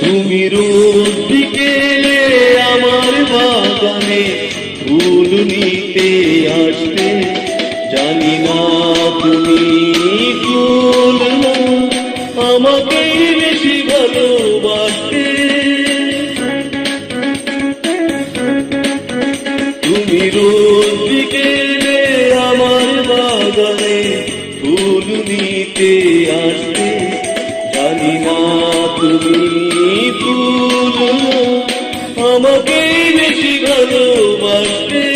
তুমি রোজ বিকেলে আমার বাগানে ফুল নিতে আসবে, জানি না তুমি ফুল না আমাকে বেশি ভালোবাসবে। তুমি রোজ বিকেলে আমার বাগানে ফুল নিতে আসবে, জানি না তুমি ফুল না আমাকে বেশি ভালোবাসবে।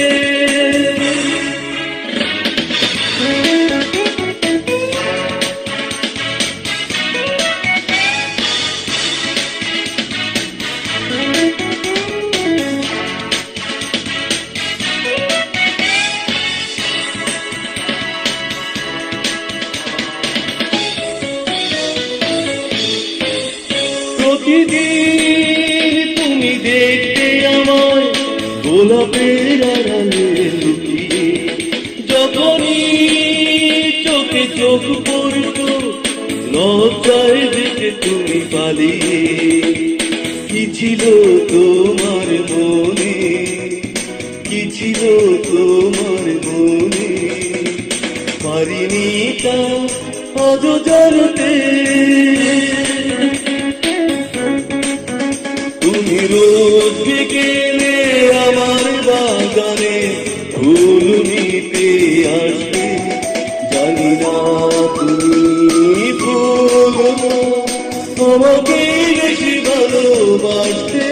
প্রতিদিন তুমি দেখতে আমায় গোলাপের আড়ালে লুকিয়ে, যখনই চোখে চোখ পড়ত লজ্জায় দেখে তুমি পালিয়ে। কি ছিল তোমার মনে, কি ছিল তোমার মনে, পারিনি তা আজও জানতে। তুমি রোজ বিকেলে আমার বাগানে ফুল নিতে আসবে, জানি না তুমি ফুল না আমাকে বেশি ভালোবাসবে।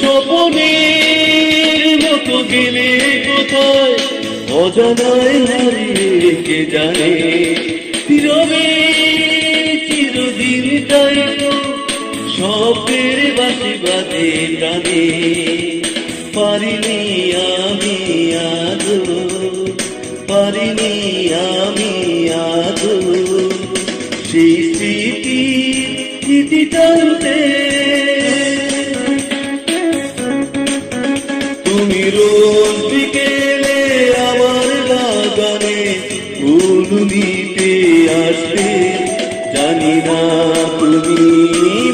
স্বপ্নের মতো গেলে কোথায় অজানায় হারিয়ে কে জানে, নীরবে চিরদিন তাই তো স্বপ্নের বাজে বাজে প্রাণে। পারিনি আমি আদো, পারিনি আমি আদো সেই স্মৃতি স্মৃতি টানতে। তুমি রোজ বিকেলে আমার বাগানে ফুল নিতে আসবে, জানি না তুমি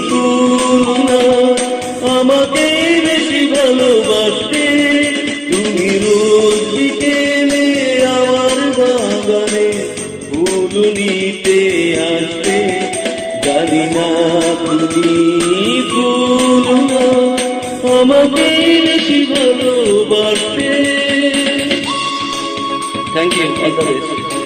ফুল না আমাকে বেশি ভালোবাসবে। তুমি রোজ বিকেলে আমার বাগানে ফুল নিতে আসবে, জানি না তুমি ফুল না আমাকে বেশি ভালোবাসবে। Thank you, all the best.